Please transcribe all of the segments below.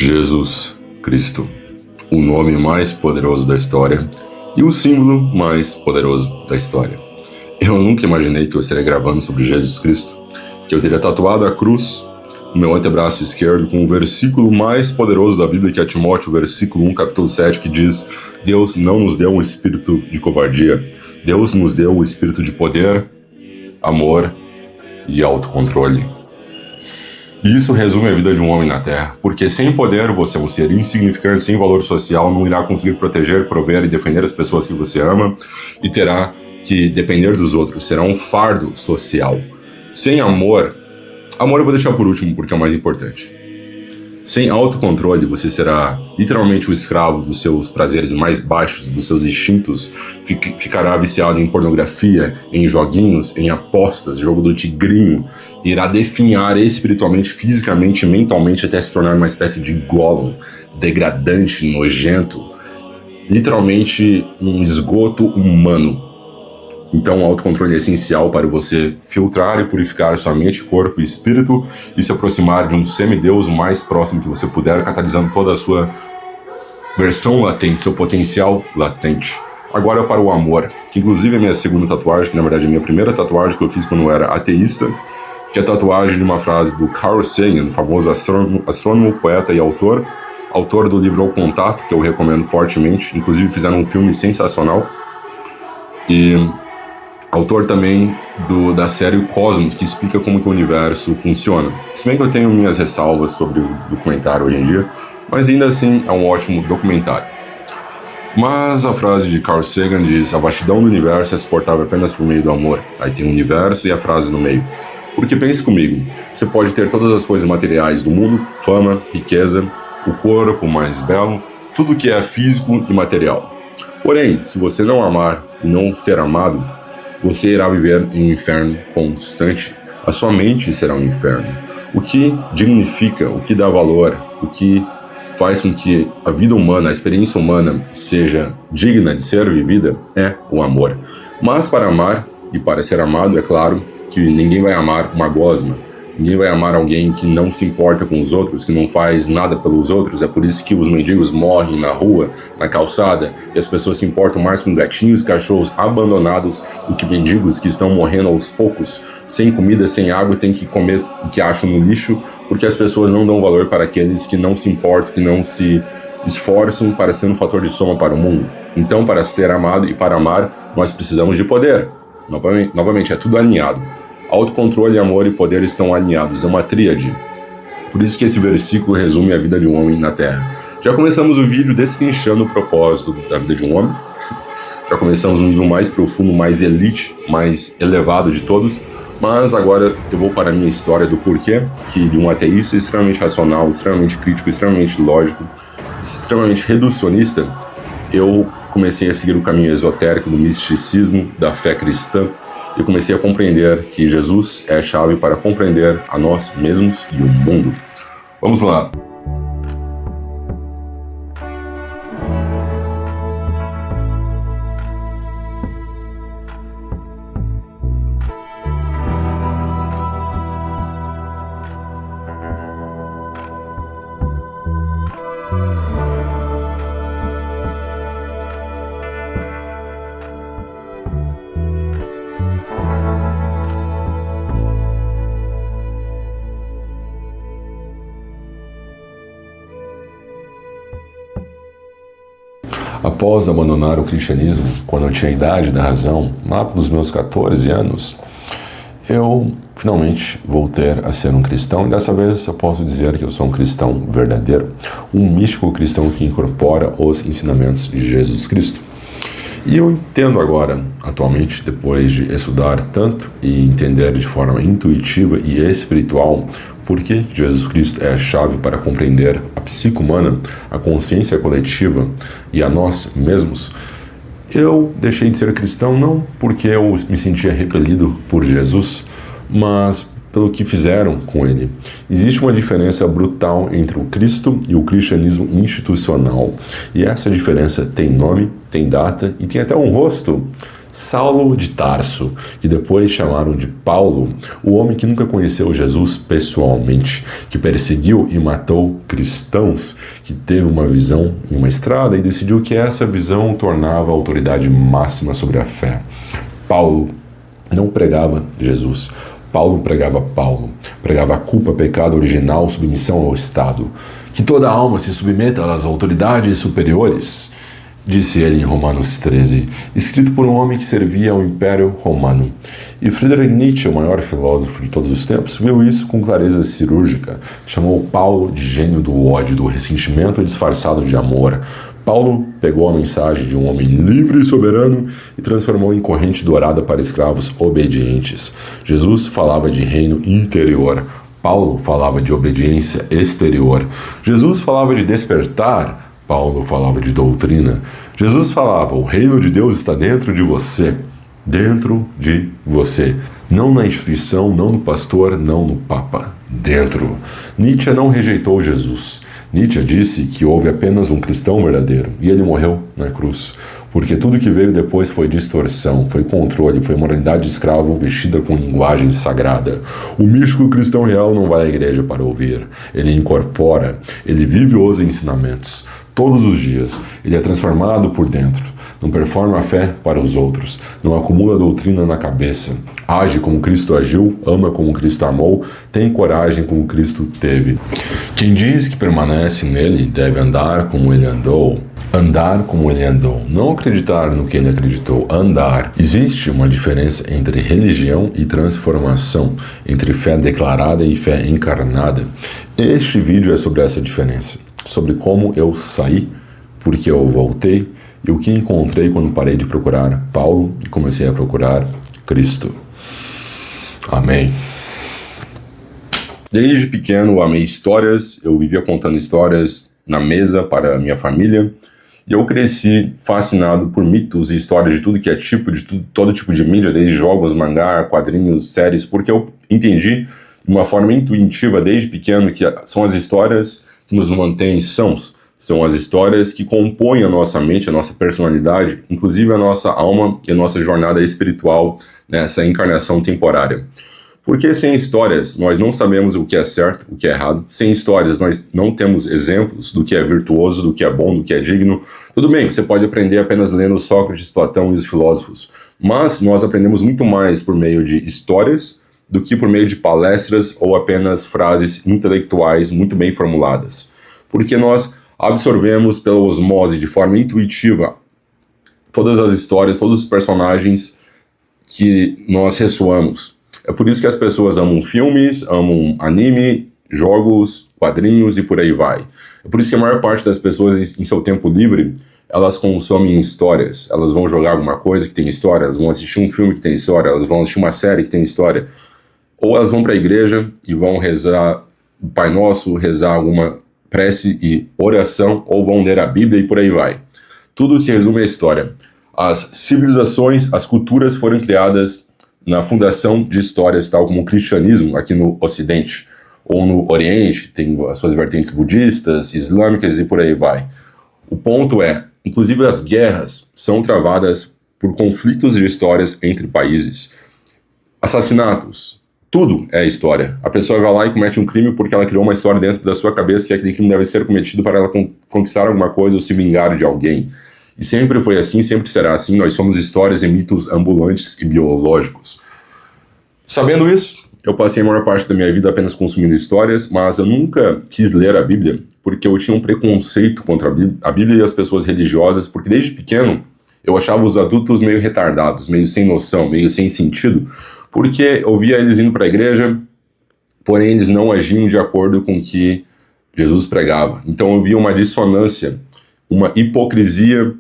Jesus Cristo, o nome mais poderoso da história e o símbolo mais poderoso da história. Eu nunca imaginei que eu estaria gravando sobre Jesus Cristo, que eu teria tatuado a cruz no meu antebraço esquerdo com o versículo mais poderoso da Bíblia, que é Timóteo, versículo 1, capítulo 7, que diz: Deus não nos deu um espírito de covardia, Deus nos deu um espírito de poder, amor e autocontrole. E isso resume a vida de um homem na Terra, porque sem poder você é um ser insignificante, sem valor social, não irá conseguir proteger, prover e defender as pessoas que você ama e terá que depender dos outros, será um fardo social. Sem amor eu vou deixar por último porque é o mais importante. Sem autocontrole, você será literalmente o escravo dos seus prazeres mais baixos, dos seus instintos, ficará viciado em pornografia, em joguinhos, em apostas, jogo do tigrinho, irá definhar espiritualmente, fisicamente, mentalmente, até se tornar uma espécie de Gollum, degradante, nojento, literalmente um esgoto humano. Então o autocontrole é essencial para você filtrar e purificar sua mente, corpo e espírito e se aproximar de um semideus o mais próximo que você puder, catalisando toda a sua versão latente, seu potencial latente. Agora para o amor, que inclusive é minha segunda tatuagem, que na verdade é minha primeira tatuagem que eu fiz quando eu era ateísta, que é a tatuagem de uma frase do Carl Sagan, famoso astrônomo, poeta e autor do livro O Contato, que eu recomendo fortemente, inclusive fizeram um filme sensacional, e autor também da série Cosmos, que explica como que o universo funciona. Se bem que eu tenho minhas ressalvas sobre o documentário hoje em dia, mas ainda assim é um ótimo documentário. Mas a frase de Carl Sagan diz: a vastidão do universo é suportável apenas por meio do amor. Aí tem o universo e a frase no meio. Porque pense comigo, você pode ter todas as coisas materiais do mundo, fama, riqueza, o corpo mais belo, tudo que é físico e material. Porém, se você não amar e não ser amado, você irá viver em um inferno constante. A sua mente será um inferno. O que dignifica, o que dá valor, o que faz com que a vida humana, a experiência humana seja digna de ser vivida é o amor. Mas para amar e para ser amado, é claro que ninguém vai amar uma gosma. Ninguém vai amar alguém que não se importa com os outros, que não faz nada pelos outros. É por isso que os mendigos morrem na rua, na calçada, e as pessoas se importam mais com gatinhos e cachorros abandonados do que mendigos que estão morrendo aos poucos, sem comida, sem água, e tem que comer o que acham no lixo, porque as pessoas não dão valor para aqueles que não se importam, que não se esforçam para ser um fator de soma para o mundo. Então, para ser amado e para amar, nós precisamos de poder. Novamente, é tudo alinhado. Autocontrole, amor e poder estão alinhados, é uma tríade. Por isso que esse versículo resume a vida de um homem na Terra. Já começamos o vídeo destrinchando o propósito da vida de um homem. Já começamos um nível mais profundo, mais elite, mais elevado de todos. Mas agora eu vou para a minha história do porquê que de um ateísta extremamente racional, extremamente crítico, extremamente lógico, extremamente reducionista, eu comecei a seguir o caminho esotérico do misticismo, da fé cristã. Eu comecei a compreender que Jesus é a chave para compreender a nós mesmos e o mundo. Vamos lá. Após abandonar o cristianismo, quando eu tinha a idade da razão, lá pelos meus 14 anos, eu finalmente voltei a ser um cristão, e dessa vez eu posso dizer que eu sou um cristão verdadeiro, um místico cristão que incorpora os ensinamentos de Jesus Cristo. E eu entendo agora, atualmente, depois de estudar tanto e entender de forma intuitiva e espiritual, por que Jesus Cristo é a chave para compreender a psique humana, a consciência coletiva e a nós mesmos. Eu deixei de ser cristão não porque eu me sentia repelido por Jesus, mas pelo que fizeram com ele. Existe uma diferença brutal entre o Cristo e o cristianismo institucional. E essa diferença tem nome, tem data e tem até um rosto. Saulo de Tarso, que depois chamaram de Paulo, o homem que nunca conheceu Jesus pessoalmente, que perseguiu e matou cristãos, que teve uma visão em uma estrada e decidiu que essa visão tornava a autoridade máxima sobre a fé. Paulo não pregava Jesus. Paulo pregava a culpa, pecado original, submissão ao Estado. Que toda alma se submeta às autoridades superiores, disse ele em Romanos 13, escrito por um homem que servia ao Império Romano. E Friedrich Nietzsche, o maior filósofo de todos os tempos, viu isso com clareza cirúrgica. Chamou Paulo de gênio do ódio, do ressentimento disfarçado de amor. Paulo pegou a mensagem de um homem livre e soberano e transformou em corrente dourada para escravos obedientes. Jesus falava de reino interior. Paulo falava de obediência exterior. Jesus falava de despertar. Paulo falava de doutrina. Jesus falava: o reino de Deus está dentro de você. Dentro de você. Não na instituição, não no pastor, não no papa. Dentro. Nietzsche não rejeitou Jesus. Nietzsche disse que houve apenas um cristão verdadeiro, e ele morreu na cruz, porque tudo que veio depois foi distorção, foi controle, foi moralidade de escravo vestida com linguagem sagrada. O místico cristão real não vai à igreja para ouvir, ele incorpora, ele vive os ensinamentos. Todos os dias, ele é transformado por dentro, não performa a fé para os outros, não acumula doutrina na cabeça, age como Cristo agiu, ama como Cristo amou, tem coragem como Cristo teve. Quem diz que permanece nele deve andar como ele andou. Andar como ele andou, não acreditar no que ele acreditou, andar. Existe uma diferença entre religião e transformação, entre fé declarada e fé encarnada. Este vídeo é sobre essa diferença, sobre como eu saí, porque eu voltei e o que encontrei quando parei de procurar Paulo e comecei a procurar Cristo. Amém. Desde pequeno eu amei histórias, eu vivia contando histórias na mesa para a minha família. E eu cresci fascinado por mitos e histórias de tudo que é tipo, todo tipo de mídia, desde jogos, mangá, quadrinhos, séries, porque eu entendi de uma forma intuitiva desde pequeno que são as histórias que nos mantêm sãos, são as histórias que compõem a nossa mente, a nossa personalidade, inclusive a nossa alma e a nossa jornada espiritual nessa encarnação temporária. Porque sem histórias, nós não sabemos o que é certo, o que é errado. Sem histórias, nós não temos exemplos do que é virtuoso, do que é bom, do que é digno. Tudo bem, você pode aprender apenas lendo Sócrates, Platão e os filósofos. Mas nós aprendemos muito mais por meio de histórias do que por meio de palestras ou apenas frases intelectuais muito bem formuladas. Porque nós absorvemos pela osmose, de forma intuitiva, todas as histórias, todos os personagens que nós ressoamos. É por isso que as pessoas amam filmes, amam anime, jogos, quadrinhos e por aí vai. É por isso que a maior parte das pessoas, em seu tempo livre, elas consomem histórias. Elas vão jogar alguma coisa que tem história, elas vão assistir um filme que tem história, elas vão assistir uma série que tem história. Ou elas vão para a igreja e vão rezar o Pai Nosso, rezar alguma prece e oração, ou vão ler a Bíblia e por aí vai. Tudo se resume à história. As civilizações, as culturas foram criadas na fundação de histórias, tal como o cristianismo aqui no Ocidente, ou no Oriente, tem as suas vertentes budistas, islâmicas e por aí vai. O ponto é, inclusive as guerras são travadas por conflitos de histórias entre países. Assassinatos, tudo é história. A pessoa vai lá e comete um crime porque ela criou uma história dentro da sua cabeça que aquele crime deve ser cometido para ela conquistar alguma coisa ou se vingar de alguém. E sempre foi assim, sempre será assim. Nós somos histórias e mitos ambulantes e biológicos. Sabendo isso, eu passei a maior parte da minha vida apenas consumindo histórias, mas eu nunca quis ler a Bíblia porque eu tinha um preconceito contra a Bíblia e as pessoas religiosas, porque desde pequeno eu achava os adultos meio retardados, meio sem noção, meio sem sentido, porque eu via eles indo para a igreja, porém eles não agiam de acordo com o que Jesus pregava. Então eu via uma dissonância, uma hipocrisia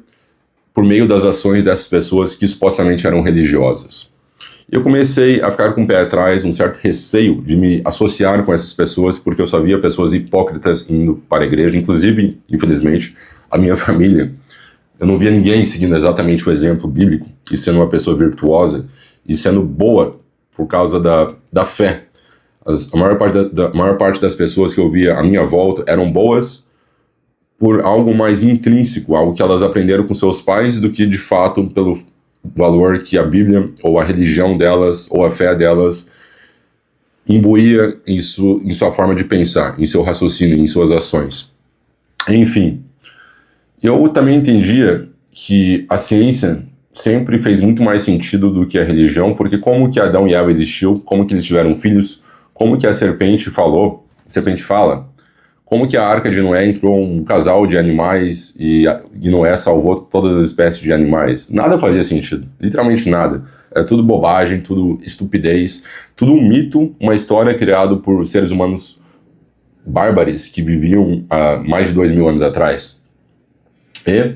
por meio das ações dessas pessoas que supostamente eram religiosas. Eu comecei a ficar com o pé atrás, um certo receio de me associar com essas pessoas, porque eu só via pessoas hipócritas indo para a igreja, inclusive, infelizmente, a minha família. Eu não via ninguém seguindo exatamente o exemplo bíblico e sendo uma pessoa virtuosa e sendo boa por causa da fé. A maior parte das pessoas que eu via à minha volta eram boas por algo mais intrínseco, algo que elas aprenderam com seus pais do que de fato pelo valor que a Bíblia, ou a religião delas, ou a fé delas, imbuía em sua forma de pensar, em seu raciocínio, em suas ações. Enfim, eu também entendia que a ciência sempre fez muito mais sentido do que a religião, porque como que Adão e Eva existiu, como que eles tiveram filhos, como que a serpente fala, como que a arca de Noé entrou um casal de animais e Noé salvou todas as espécies de animais. Nada fazia sentido, literalmente nada. É tudo bobagem, tudo estupidez, tudo um mito, uma história criada por seres humanos bárbaros que viviam há mais de 2000 anos atrás. E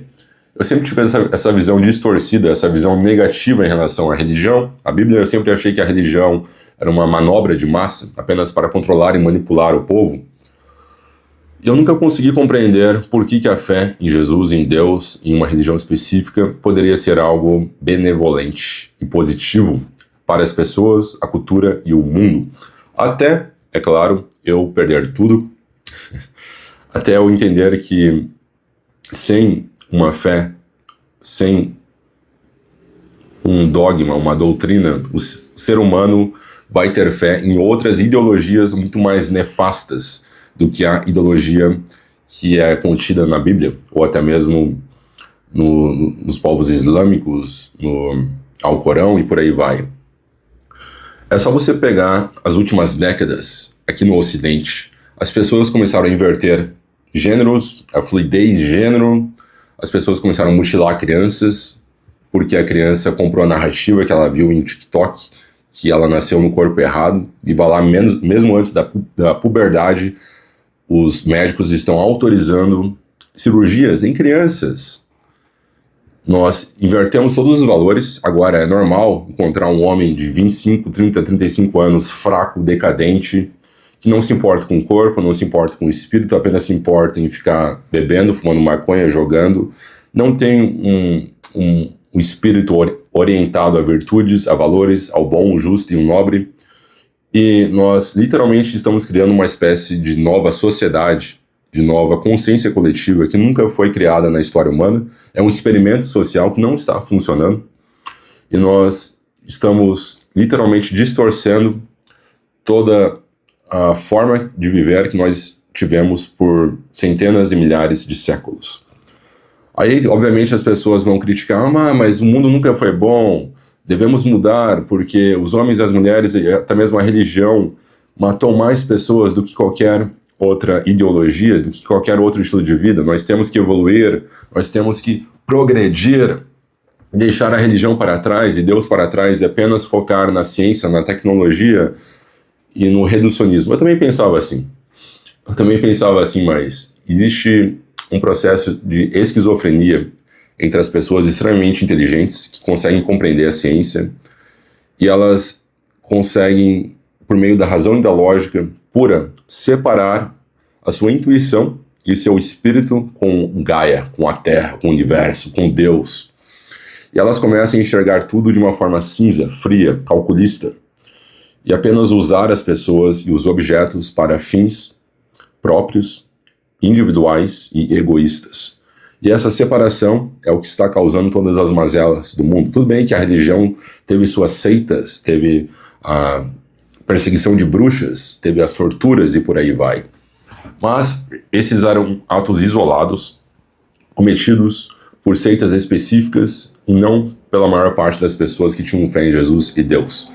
eu sempre tive essa visão distorcida, essa visão negativa em relação à religião. A Bíblia, eu sempre achei que a religião era uma manobra de massa, apenas para controlar e manipular o povo. E eu nunca consegui compreender por que a fé em Jesus, em Deus, em uma religião específica, poderia ser algo benevolente e positivo para as pessoas, a cultura e o mundo. Até, é claro, eu perder tudo, até eu entender que sem uma fé, sem um dogma, uma doutrina, o ser humano vai ter fé em outras ideologias muito mais nefastas do que a ideologia que é contida na Bíblia, ou até mesmo nos povos islâmicos, no Alcorão e por aí vai. É só você pegar as últimas décadas aqui no Ocidente. As pessoas começaram a inverter gêneros, a fluidez de gênero, as pessoas começaram a mutilar crianças, porque a criança comprou a narrativa que ela viu em TikTok, que ela nasceu no corpo errado, e vai lá, mesmo antes da puberdade, os médicos estão autorizando cirurgias em crianças. Nós invertemos todos os valores. Agora é normal encontrar um homem de 25, 30, 35 anos, fraco, decadente, que não se importa com o corpo, não se importa com o espírito, apenas se importa em ficar bebendo, fumando maconha, jogando. Não tem um espírito orientado a virtudes, a valores, ao bom, justo e o nobre. E nós literalmente estamos criando uma espécie de nova sociedade, de nova consciência coletiva que nunca foi criada na história humana. É um experimento social que não está funcionando. E nós estamos literalmente distorcendo toda a forma de viver que nós tivemos por centenas e milhares de séculos. Aí, obviamente, as pessoas vão criticar, mas o mundo nunca foi bom, devemos mudar, porque os homens e as mulheres, e até mesmo a religião, matou mais pessoas do que qualquer outra ideologia, do que qualquer outro estilo de vida. Nós temos que evoluir, nós temos que progredir, deixar a religião para trás e Deus para trás e apenas focar na ciência, na tecnologia e no reducionismo. Eu também pensava assim, mas existe um processo de esquizofrenia entre as pessoas extremamente inteligentes que conseguem compreender a ciência e elas conseguem, por meio da razão e da lógica pura, separar a sua intuição e seu espírito com Gaia, com a Terra, com o universo, com Deus. E elas começam a enxergar tudo de uma forma cinza, fria, calculista, e apenas usar as pessoas e os objetos para fins próprios, individuais e egoístas. E essa separação é o que está causando todas as mazelas do mundo. Tudo bem que a religião teve suas seitas, teve a perseguição de bruxas, teve as torturas e por aí vai. Mas esses eram atos isolados, cometidos por seitas específicas e não pela maior parte das pessoas que tinham fé em Jesus e Deus.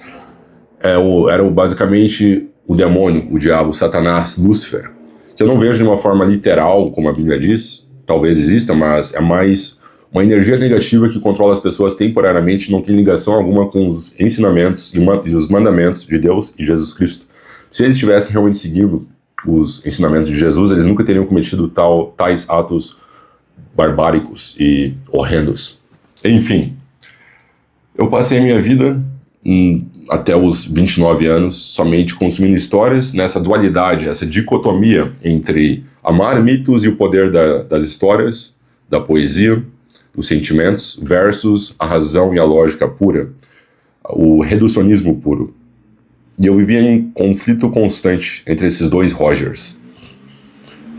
Era basicamente o demônio, o diabo, Satanás, Lúcifer, que eu não vejo de uma forma literal, como a Bíblia diz, talvez exista, mas é mais uma energia negativa que controla as pessoas temporariamente, não tem ligação alguma com os ensinamentos e os mandamentos de Deus e Jesus Cristo. Se eles estivessem realmente seguindo os ensinamentos de Jesus, eles nunca teriam cometido tais atos barbáricos e horrendos. Enfim, eu passei a minha vida até os 29 anos somente consumindo histórias nessa dualidade, essa dicotomia entre amar mitos e o poder das histórias, da poesia, dos sentimentos, versus a razão e a lógica pura, o reducionismo puro. E eu vivia em conflito constante entre esses dois Rogers.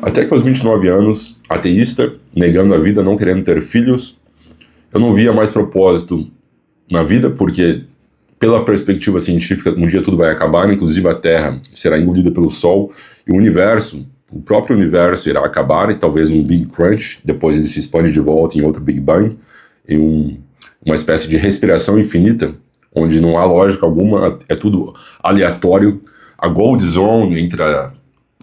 Até que aos 29 anos, ateísta, negando a vida, não querendo ter filhos, eu não via mais propósito na vida, porque pela perspectiva científica, um dia tudo vai acabar, inclusive a Terra será engolida pelo Sol, e o universo, o próprio universo irá acabar, e talvez num Big Crunch, depois ele se expande de volta em outro Big Bang, em uma espécie de respiração infinita, onde não há lógica alguma, é tudo aleatório. A Gold Zone,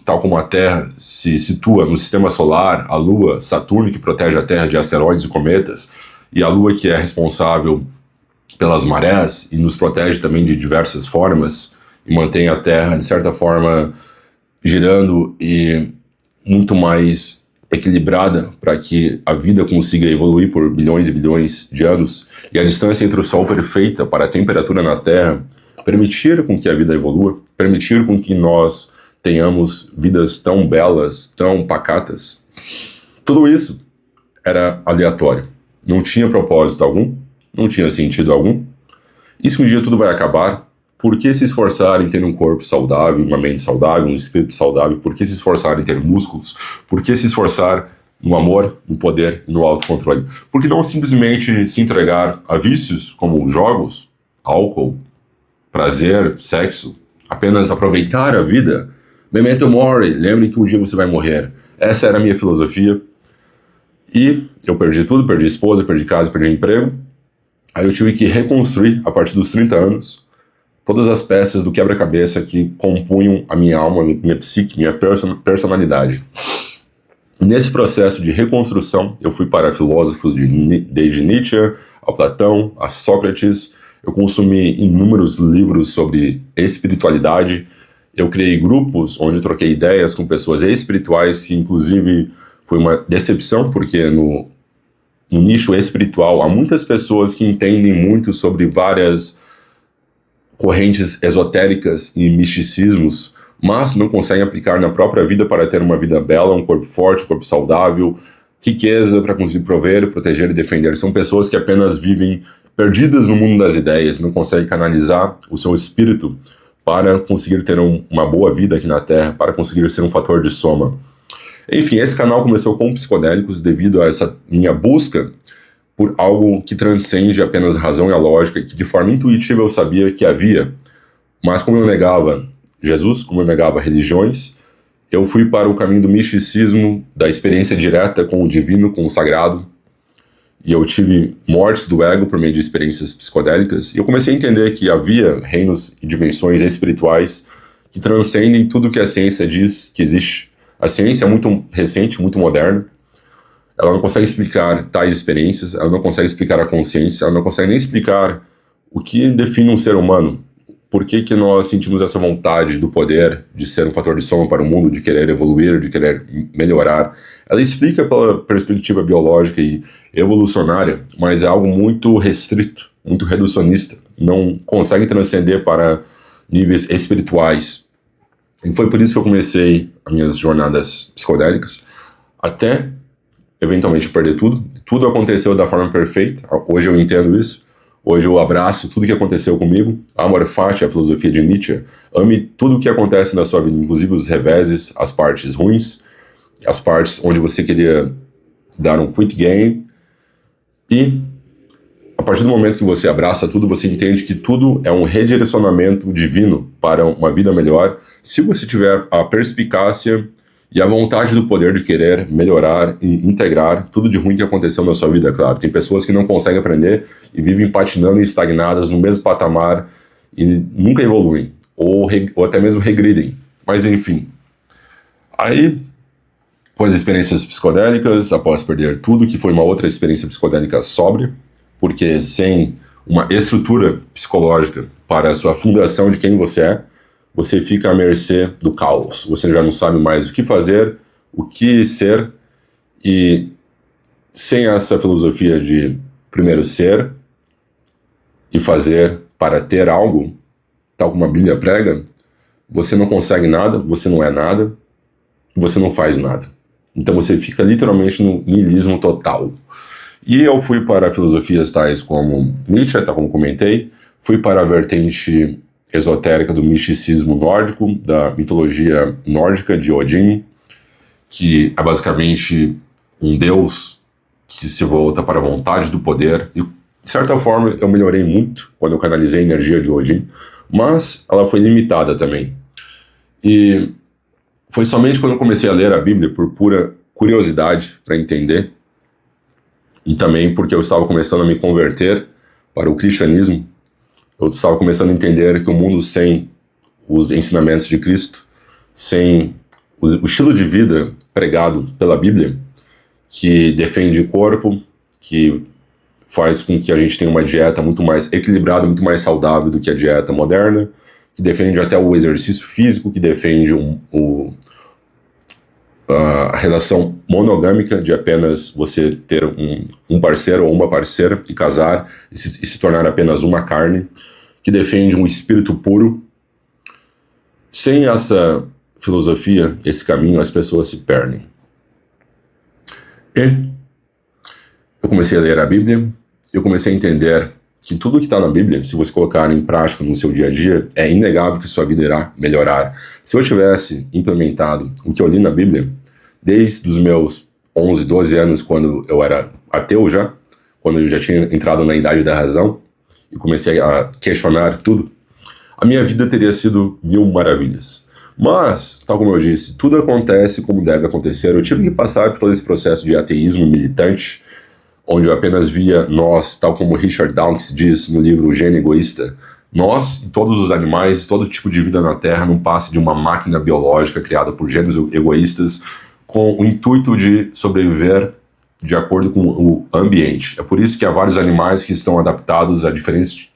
tal como a Terra se situa no Sistema Solar, a Lua, Saturno, que protege a Terra de asteroides e cometas, e a Lua, que é responsável pelas marés e nos protege também de diversas formas e mantém a Terra, de certa forma, girando e muito mais equilibrada para que a vida consiga evoluir por bilhões e bilhões de anos, e a distância entre o Sol perfeita para a temperatura na Terra permitir com que a vida evolua, permitir com que nós tenhamos vidas tão belas, tão pacatas. Tudo isso era aleatório, não tinha propósito algum, não tinha sentido algum. E se um dia tudo vai acabar, por que se esforçar em ter um corpo saudável, uma mente saudável, um espírito saudável? Por que se esforçar em ter músculos? Por que se esforçar no amor, no poder e no autocontrole? Por que não simplesmente se entregar a vícios como jogos, álcool, prazer, sexo? Apenas aproveitar a vida? Memento mori, lembre que um dia você vai morrer. Essa era a minha filosofia. E eu perdi tudo, perdi esposa, perdi casa, perdi emprego. Aí eu tive que reconstruir, a partir dos 30 anos, todas as peças do quebra-cabeça que compunham a minha alma, minha psique, minha personalidade. Nesse processo de reconstrução, eu fui para filósofos desde Nietzsche, a Platão, a Sócrates. Eu consumi inúmeros livros sobre espiritualidade. Eu criei grupos onde troquei ideias com pessoas espirituais, que inclusive foi uma decepção, porque no nicho espiritual há muitas pessoas que entendem muito sobre várias correntes esotéricas e misticismos, mas não conseguem aplicar na própria vida para ter uma vida bela, um corpo forte, um corpo saudável, riqueza para conseguir prover, proteger e defender. São pessoas que apenas vivem perdidas no mundo das ideias, não conseguem canalizar o seu espírito para conseguir ter uma boa vida aqui na Terra, para conseguir ser um fator de soma. Enfim, esse canal começou com psicodélicos devido a essa minha busca por algo que transcende apenas a razão e a lógica, que de forma intuitiva eu sabia que havia, mas como eu negava Jesus, como eu negava religiões, eu fui para o caminho do misticismo, da experiência direta com o divino, com o sagrado, e eu tive mortes do ego por meio de experiências psicodélicas, e eu comecei a entender que havia reinos e dimensões espirituais que transcendem tudo que a ciência diz que existe. A ciência é muito recente, muito moderna. Ela não consegue explicar tais experiências, ela não consegue explicar a consciência, ela não consegue nem explicar o que define um ser humano. Por que que nós sentimos essa vontade do poder de ser um fator de soma para o mundo, de querer evoluir, de querer melhorar? Ela explica pela perspectiva biológica e evolucionária, mas é algo muito restrito, muito reducionista. Não consegue transcender para níveis espirituais. E foi por isso que eu comecei as minhas jornadas psicodélicas, até eventualmente perder tudo. Tudo aconteceu da forma perfeita. Hoje eu entendo isso. Hoje eu abraço tudo que aconteceu comigo. Amor fati, a filosofia de Nietzsche. Ame tudo o que acontece na sua vida, inclusive os reveses, as partes ruins, as partes onde você queria dar um quit game. E a partir do momento que você abraça tudo, você entende que tudo é um redirecionamento divino para uma vida melhor, se você tiver a perspicácia e a vontade do poder de querer melhorar e integrar tudo de ruim que aconteceu na sua vida, claro. Tem pessoas que não conseguem aprender e vivem patinando e estagnadas no mesmo patamar e nunca evoluem, ou até mesmo regridem. Mas enfim. Aí, após experiências psicodélicas, após perder tudo, que foi uma outra experiência psicodélica sóbria, porque sem uma estrutura psicológica para a sua fundação de quem você é, você fica à mercê do caos. Você já não sabe mais o que fazer, o que ser, e sem essa filosofia de primeiro ser e fazer para ter algo, tal como a Bíblia prega, você não consegue nada, você não é nada, você não faz nada. Então você fica literalmente no niilismo total. E eu fui para filosofias tais como Nietzsche, tal como comentei, fui para a vertente esotérica do misticismo nórdico, da mitologia nórdica de Odin, que é basicamente um deus que se volta para a vontade do poder, e De certa forma, eu melhorei muito quando eu canalizei a energia de Odin, mas ela foi limitada também. E foi somente quando eu comecei a ler a Bíblia por pura curiosidade para entender, e também porque eu estava começando a me converter para o cristianismo, eu estava começando a entender que o mundo sem os ensinamentos de Cristo, sem o estilo de vida pregado pela Bíblia, que defende o corpo, que faz com que a gente tenha uma dieta muito mais equilibrada, muito mais saudável do que a dieta moderna, que defende até o exercício físico, que defende a relação monogâmica de apenas você ter um parceiro ou uma parceira e casar e se tornar apenas uma carne, que defende um espírito puro. Sem essa filosofia, esse caminho, as pessoas se perdem. E eu comecei a ler a Bíblia, eu comecei a entender que tudo que está na Bíblia, se você colocar em prática no seu dia a dia, é inegável que sua vida irá melhorar. Se eu tivesse implementado o que eu li na Bíblia, desde os meus 11, 12 anos, quando eu era ateu já, quando eu já tinha entrado na idade da razão, e comecei a questionar tudo, a minha vida teria sido 1000 maravilhas. Mas, tal como eu disse, tudo acontece como deve acontecer. Eu tive que passar por todo esse processo de ateísmo militante, onde eu apenas via nós, tal como Richard Dawkins diz no livro O Gênio Egoísta, nós e todos os animais, todo tipo de vida na Terra não passa de uma máquina biológica criada por gênios egoístas com o intuito de sobreviver de acordo com o ambiente. É por isso que há vários animais que estão adaptados a diferentes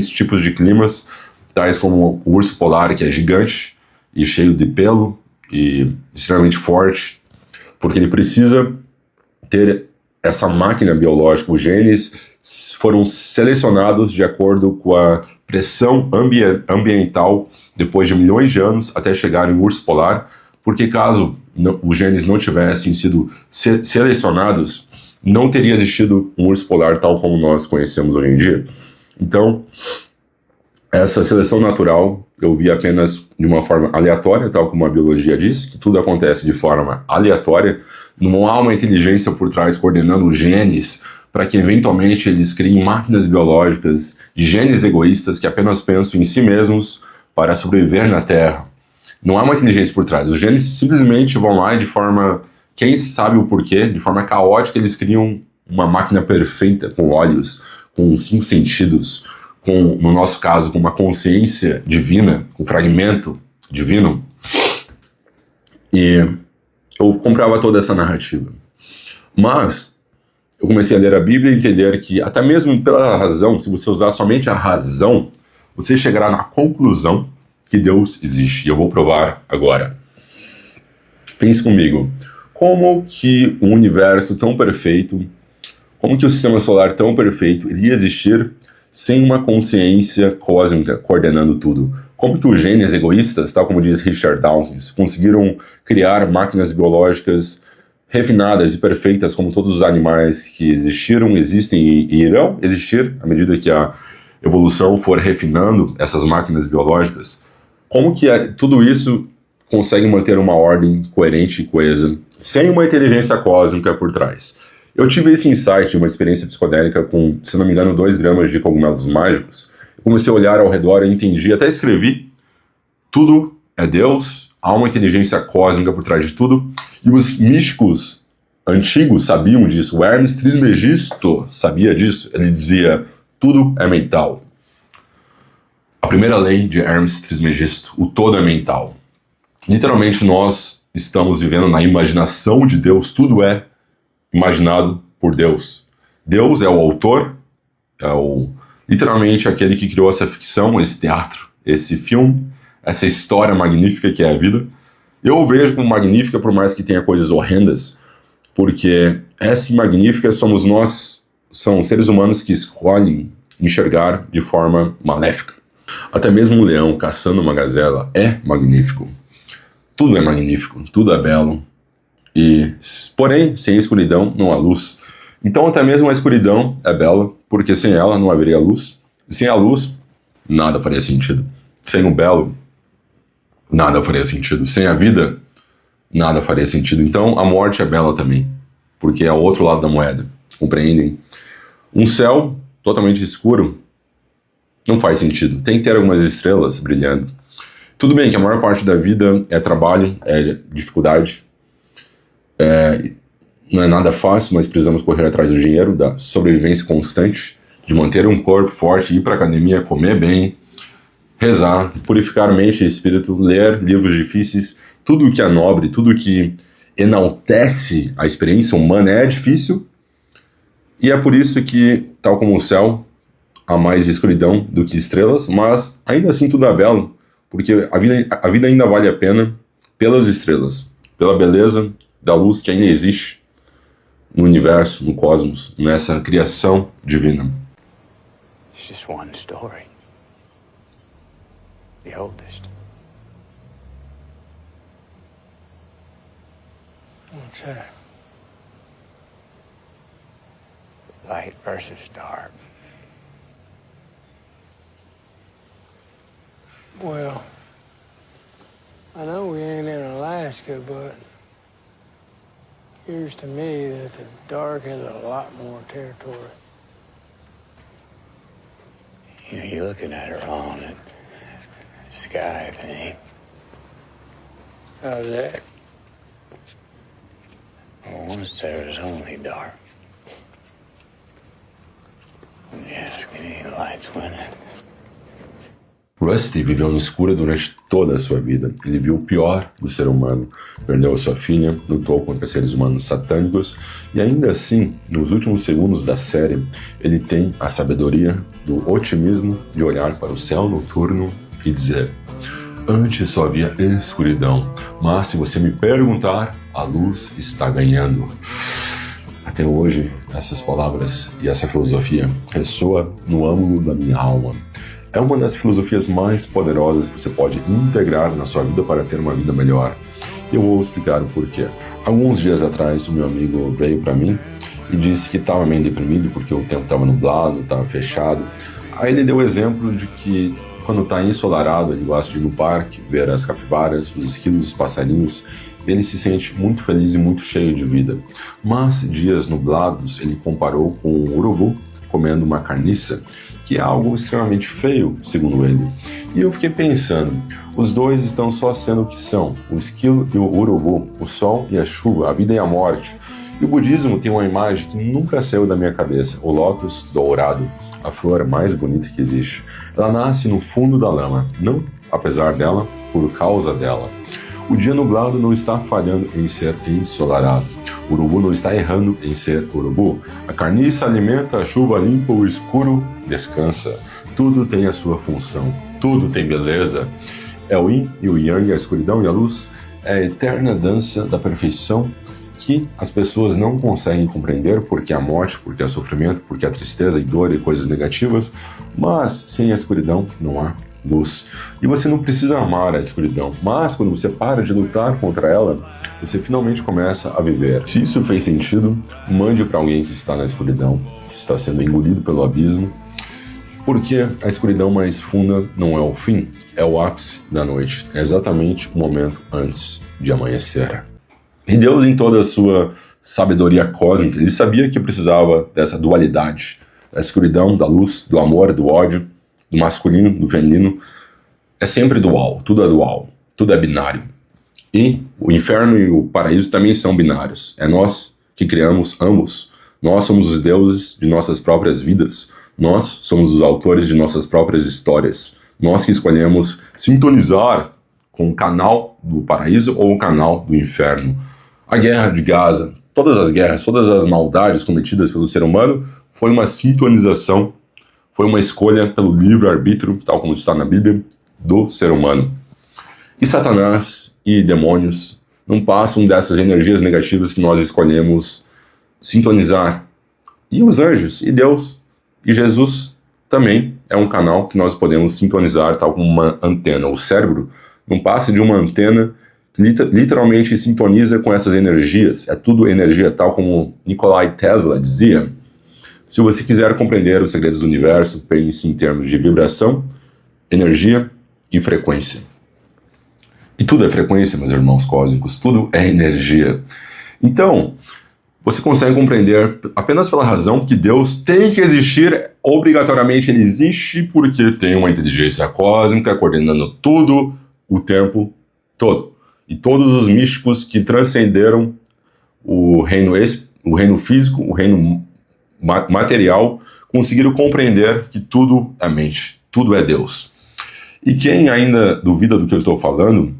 tipos de climas, tais como o urso polar, que é gigante e cheio de pelo e extremamente forte, porque ele precisa ter essa máquina biológica. Os genes foram selecionados de acordo com a pressão ambiental depois de milhões de anos até chegar em urso polar, porque caso os genes não tivessem sido selecionados, não teria existido um urso polar tal como nós conhecemos hoje em dia. Então, essa seleção natural eu vi apenas de uma forma aleatória, tal como a biologia diz, que tudo acontece de forma aleatória. Não há uma inteligência por trás coordenando os genes para que eventualmente eles criem máquinas biológicas de genes egoístas que apenas pensam em si mesmos para sobreviver na Terra. Não há uma inteligência por trás. Os genes simplesmente vão lá e de forma, quem sabe o porquê, de forma caótica, eles criam uma máquina perfeita, com olhos, com 5 sentidos, com, no nosso caso, com uma consciência divina, com fragmento divino. E eu comprava toda essa narrativa. Mas eu comecei a ler a Bíblia e entender que, até mesmo pela razão, se você usar somente a razão, você chegará na conclusão que Deus existe. E eu vou provar agora. Pense comigo. Como que um universo tão perfeito, como que o sistema solar tão perfeito iria existir sem uma consciência cósmica coordenando tudo? Como que os genes egoístas, tal como diz Richard Dawkins, conseguiram criar máquinas biológicas refinadas e perfeitas como todos os animais que existiram, existem e irão existir à medida que a evolução for refinando essas máquinas biológicas? Como que tudo isso consegue manter uma ordem coerente e coesa sem uma inteligência cósmica por trás? Eu tive esse insight de uma experiência psicodélica com, se não me engano, 2 gramas de cogumelos mágicos. Eu comecei a olhar ao redor e entendi, até escrevi, tudo é Deus, há uma inteligência cósmica por trás de tudo, e os místicos antigos sabiam disso. O Hermes Trismegisto sabia disso. Ele dizia, tudo é mental. A primeira lei de Hermes Trismegisto, o todo é mental. Literalmente nós estamos vivendo na imaginação de Deus, tudo é imaginado por Deus. Deus é o autor, literalmente aquele que criou essa ficção, esse teatro, esse filme, essa história magnífica que é a vida. Eu vejo como magnífica, por mais que tenha coisas horrendas, porque essa magnífica somos nós, são seres humanos que escolhem enxergar de forma maléfica. Até mesmo um leão caçando uma gazela é magnífico. Tudo é magnífico, tudo é belo. Porém, sem escuridão não há luz. Então até mesmo a escuridão é bela, porque sem ela não haveria luz. E sem a luz, nada faria sentido. Sem o belo, nada faria sentido. Sem a vida, nada faria sentido. Então a morte é bela também, porque é o outro lado da moeda. Compreendem? Um céu totalmente escuro não faz sentido. Tem que ter algumas estrelas brilhando. Tudo bem que a maior parte da vida é trabalho, é dificuldade, não é nada fácil, mas precisamos correr atrás do dinheiro, da sobrevivência constante, de manter um corpo forte, ir para a academia, comer bem, rezar, purificar mente e espírito, ler livros difíceis. Tudo que é nobre, tudo que enaltece a experiência humana é difícil, e é por isso que, tal como o céu, há mais escuridão do que estrelas, mas ainda assim tudo é belo, porque a vida ainda vale a pena pelas estrelas, pela beleza da luz que ainda existe no universo, no cosmos, nessa criação divina. It's just one story. The oldest. What's that? Light versus dark. Well, I know we ain't in Alaska, but it appears to me that the dark has a lot more territory. You know, you're looking at her on the sky thing. How's that? Well, once there was only dark. Yes, any lights winning. Rusty viveu no escuro durante toda a sua vida. Ele viu o pior do ser humano. Perdeu a sua filha, lutou contra seres humanos satânicos e ainda assim, nos últimos segundos da série, ele tem a sabedoria do otimismo de olhar para o céu noturno e dizer: antes só havia escuridão, mas se você me perguntar, a luz está ganhando. Até hoje, essas palavras e essa filosofia ressoa no âmago da minha alma. É uma das filosofias mais poderosas que você pode integrar na sua vida para ter uma vida melhor. Eu vou explicar o porquê. Alguns dias atrás, o meu amigo veio para mim e disse que estava meio deprimido porque o tempo estava nublado, estava fechado. Aí ele deu o exemplo de que quando está ensolarado, ele gosta de ir no parque, ver as capivaras, os esquilos, os passarinhos. Ele se sente muito feliz e muito cheio de vida. Mas dias nublados, ele comparou com um urubu comendo uma carniça, que é algo extremamente feio, segundo ele. E eu fiquei pensando, os dois estão só sendo o que são, o esquilo e o urubu, o sol e a chuva, a vida e a morte. E o budismo tem uma imagem que nunca saiu da minha cabeça, o lótus dourado, a flor mais bonita que existe. Ela nasce no fundo da lama, não apesar dela, por causa dela. O dia nublado não está falhando em ser ensolarado. O urubu não está errando em ser urubu. A carniça alimenta, a chuva limpa, o escuro descansa. Tudo tem a sua função. Tudo tem beleza. É o yin e o yang, a escuridão e a luz. É a eterna dança da perfeição que as pessoas não conseguem compreender porque há morte, porque há sofrimento, porque há tristeza e dor e coisas negativas. Mas sem a escuridão não há luz. E você não precisa amar a escuridão, mas quando você para de lutar contra ela, você finalmente começa a viver. Se isso fez sentido, mande para alguém que está na escuridão, que está sendo engolido pelo abismo, porque a escuridão mais funda não é o fim, é o ápice da noite, é exatamente o momento antes de amanhecer. E Deus, em toda a sua sabedoria cósmica, ele sabia que precisava dessa dualidade, da escuridão, da luz, do amor, do ódio, do masculino, do feminino. É sempre dual, tudo é binário. E o inferno e o paraíso também são binários. É nós que criamos ambos. Nós somos os deuses de nossas próprias vidas. Nós somos os autores de nossas próprias histórias. Nós que escolhemos sintonizar com o canal do paraíso ou o canal do inferno. A guerra de Gaza, todas as guerras, todas as maldades cometidas pelo ser humano, foi uma sintonização, foi uma escolha pelo livre-arbítrio, tal como está na Bíblia, do ser humano. E Satanás e demônios não passam dessas energias negativas que nós escolhemos sintonizar. E os anjos, e Deus, e Jesus também é um canal que nós podemos sintonizar, tal como uma antena. O cérebro não passa de uma antena que literalmente sintoniza com essas energias. É tudo energia, tal como Nikolai Tesla dizia. Se você quiser compreender os segredos do universo, pense em termos de vibração, energia e frequência. E tudo é frequência, meus irmãos cósmicos, tudo é energia. Então, você consegue compreender apenas pela razão que Deus tem que existir, obrigatoriamente ele existe porque tem uma inteligência cósmica coordenando tudo o tempo todo. E todos os místicos que transcenderam o reino físico, o reino material, conseguiram compreender que tudo é mente, tudo é Deus. E quem ainda duvida do que eu estou falando,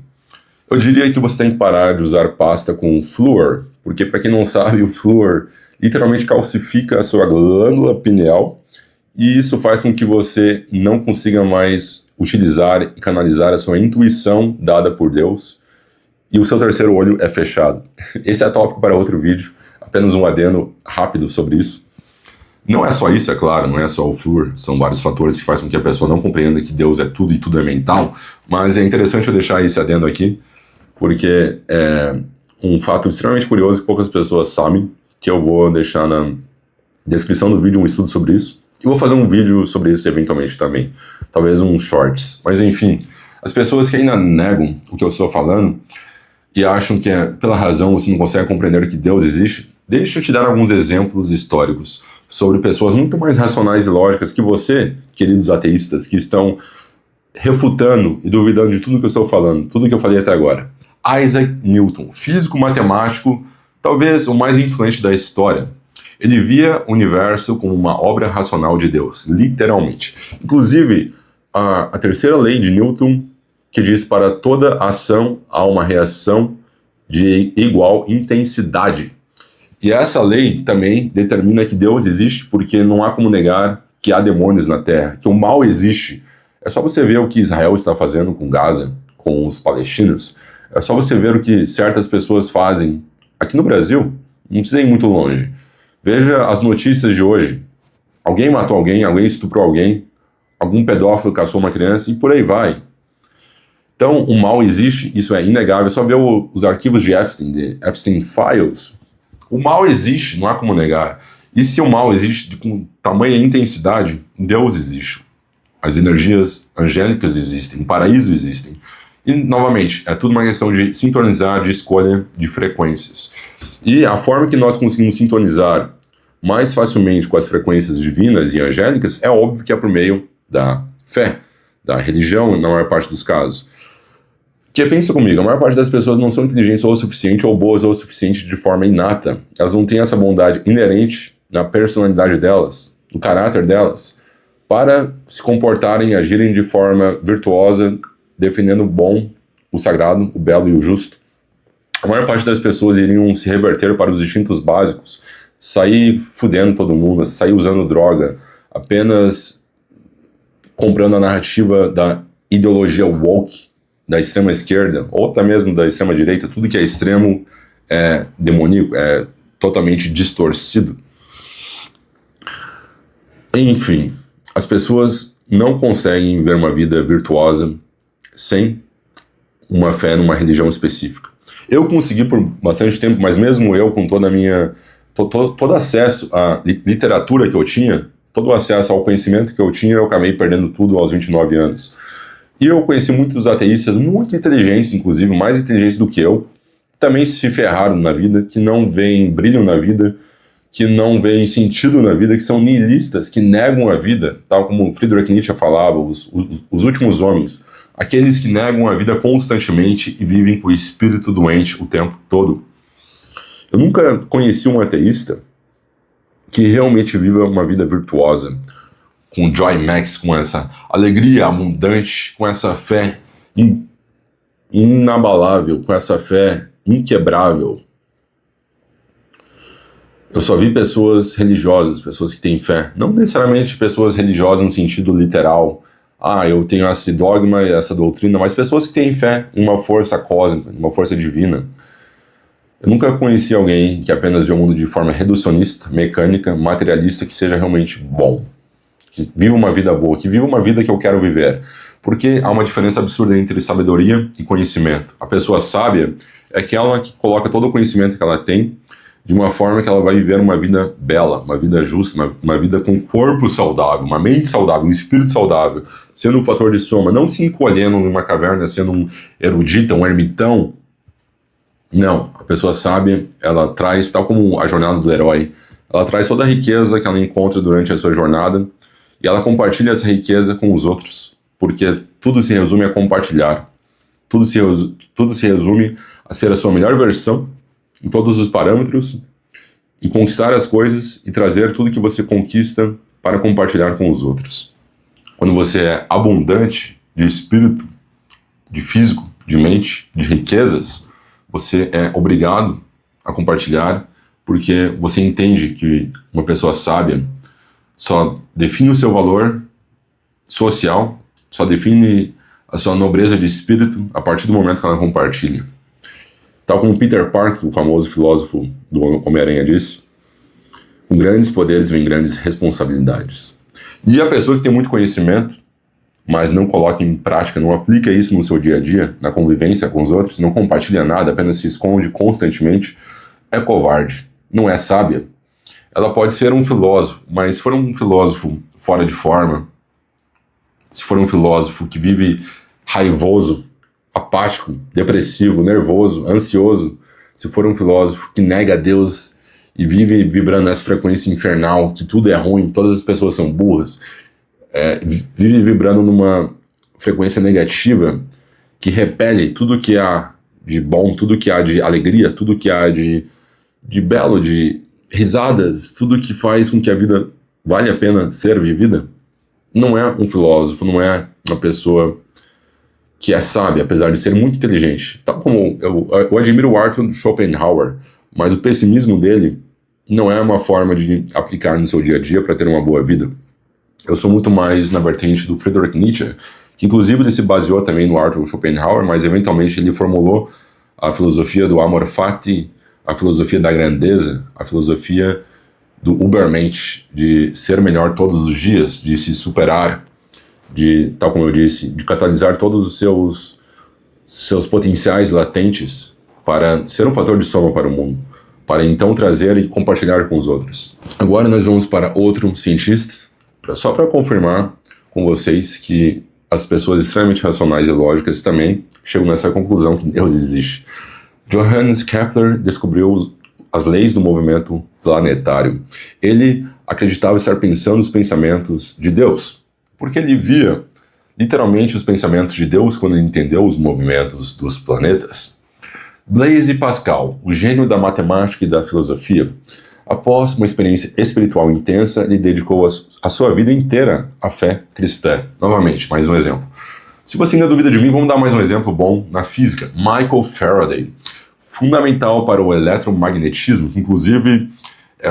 eu diria que você tem que parar de usar pasta com flúor, porque para quem não sabe, o flúor literalmente calcifica a sua glândula pineal e isso faz com que você não consiga mais utilizar e canalizar a sua intuição dada por Deus e o seu terceiro olho é fechado. Esse é tópico para outro vídeo, apenas um adendo rápido sobre isso. Não é só isso, é claro, não é só o flúor, são vários fatores que fazem com que a pessoa não compreenda que Deus é tudo e tudo é mental, mas é interessante eu deixar esse adendo aqui, porque é um fato extremamente curioso que poucas pessoas sabem, que eu vou deixar na descrição do vídeo um estudo sobre isso, e vou fazer um vídeo sobre isso eventualmente também, talvez um shorts, mas enfim, as pessoas que ainda negam o que eu estou falando, e acham que pela razão você não consegue compreender que Deus existe, deixa eu te dar alguns exemplos históricos sobre pessoas muito mais racionais e lógicas que você, queridos ateístas, que estão refutando e duvidando de tudo que eu estou falando, tudo que eu falei até agora. Isaac Newton, físico matemático, talvez o mais influente da história. Ele via o universo como uma obra racional de Deus, literalmente. Inclusive, a terceira lei de Newton, que diz para toda ação há uma reação de igual intensidade. E essa lei também determina que Deus existe porque não há como negar que há demônios na Terra, que o mal existe. É só você ver o que Israel está fazendo com Gaza, com os palestinos. É só você ver o que certas pessoas fazem aqui no Brasil, não precisa ir muito longe. Veja as notícias de hoje. Alguém matou alguém, alguém estuprou alguém, algum pedófilo caçou uma criança e por aí vai. Então, o mal existe, isso é inegável. É só ver os arquivos de Epstein Files. O mal existe, não há como negar. E se o mal existe com tamanha intensidade, Deus existe. As energias angélicas existem, o paraíso existem. E, novamente, é tudo uma questão de sintonizar, de escolha de frequências. E a forma que nós conseguimos sintonizar mais facilmente com as frequências divinas e angélicas é óbvio que é por meio da fé, da religião, na maior parte dos casos. Porque pensa comigo, a maior parte das pessoas não são inteligentes o suficiente ou boas o suficiente de forma inata. Elas não têm essa bondade inerente na personalidade delas, no caráter delas, para se comportarem e agirem de forma virtuosa, defendendo o bom, o sagrado, o belo e o justo. A maior parte das pessoas iriam se reverter para os instintos básicos, sair fudendo todo mundo, sair usando droga, apenas comprando a narrativa da ideologia woke, da extrema esquerda, ou até mesmo da extrema direita. Tudo que é extremo é demoníaco, é totalmente distorcido. Enfim, as pessoas não conseguem ver uma vida virtuosa sem uma fé numa religião específica. Eu consegui por bastante tempo, mas mesmo eu, com toda a minha... todo acesso à literatura que eu tinha, todo o acesso ao conhecimento que eu tinha, eu acabei perdendo tudo aos 29 anos. E eu conheci muitos ateístas muito inteligentes, inclusive mais inteligentes do que eu, que também se ferraram na vida, que não veem brilho na vida, que não veem sentido na vida, que são nihilistas, que negam a vida, tal como Friedrich Nietzsche falava, os últimos homens, aqueles que negam a vida constantemente e vivem com o espírito doente o tempo todo. Eu nunca conheci um ateísta que realmente viva uma vida virtuosa, com Joy Max, com essa alegria abundante, com essa fé inabalável, com essa fé inquebrável. Eu só vi pessoas religiosas, pessoas que têm fé. Não necessariamente pessoas religiosas no sentido literal. Eu tenho esse dogma e essa doutrina, mas pessoas que têm fé em uma força cósmica, em uma força divina. Eu nunca conheci alguém que apenas vê o mundo de forma reducionista, mecânica, materialista, que seja realmente bom. Que viva uma vida boa, que viva uma vida que eu quero viver. Porque há uma diferença absurda entre sabedoria e conhecimento. A pessoa sábia é aquela que coloca todo o conhecimento que ela tem de uma forma que ela vai viver uma vida bela, uma vida justa, uma vida com corpo saudável, uma mente saudável, um espírito saudável, sendo um fator de soma, não se encolhendo numa caverna, sendo um erudito, um ermitão, Não, a pessoa sábia, ela traz, tal como a jornada do herói, ela traz toda a riqueza que ela encontra durante a sua jornada e ela compartilha essa riqueza com os outros, porque tudo se resume a compartilhar, tudo se resume a ser a sua melhor versão em todos os parâmetros e conquistar as coisas e trazer tudo que você conquista para compartilhar com os outros. Quando você é abundante de espírito, de físico, de mente, de riquezas, você é obrigado a compartilhar, porque você entende que uma pessoa sábia só define o seu valor social, só define a sua nobreza de espírito a partir do momento que ela compartilha. Tal como Peter Parker, o famoso filósofo do Homem-Aranha, disse, com grandes poderes vem grandes responsabilidades. E a pessoa que tem muito conhecimento, mas não coloca em prática, não aplica isso no seu dia a dia, na convivência com os outros, não compartilha nada, apenas se esconde constantemente, é covarde, não é sábia. Ela pode ser um filósofo, mas se for um filósofo fora de forma, se for um filósofo que vive raivoso, apático, depressivo, nervoso, ansioso, se for um filósofo que nega a Deus e vive vibrando nessa frequência infernal, que tudo é ruim, todas as pessoas são burras, vive vibrando numa frequência negativa que repele tudo que há de bom, tudo que há de alegria, tudo que há de belo, de risadas, tudo que faz com que a vida vale a pena ser vivida, não é um filósofo, não é uma pessoa que é sábia, apesar de ser muito inteligente. Tal como eu admiro o Arthur Schopenhauer, mas o pessimismo dele não é uma forma de aplicar no seu dia a dia para ter uma boa vida. Eu sou muito mais na vertente do Friedrich Nietzsche, que inclusive ele se baseou também no Arthur Schopenhauer, mas eventualmente ele formulou a filosofia do amor fati, a filosofia da grandeza, a filosofia do Ubermensch, de ser melhor todos os dias, de se superar, de, tal como eu disse, de catalisar todos os seus potenciais latentes para ser um fator de soma para o mundo, para então trazer e compartilhar com os outros. Agora nós vamos para outro cientista, só para confirmar com vocês que as pessoas extremamente racionais e lógicas também chegam nessa conclusão que Deus existe. Johannes Kepler descobriu as leis do movimento planetário. Ele acreditava estar pensando os pensamentos de Deus, porque ele via literalmente os pensamentos de Deus quando ele entendeu os movimentos dos planetas. Blaise Pascal, o gênio da matemática e da filosofia, após uma experiência espiritual intensa, ele dedicou a sua vida inteira à fé cristã. Novamente, mais um exemplo. Se você ainda duvida de mim, vamos dar mais um exemplo bom na física. Michael Faraday, fundamental para o eletromagnetismo, que inclusive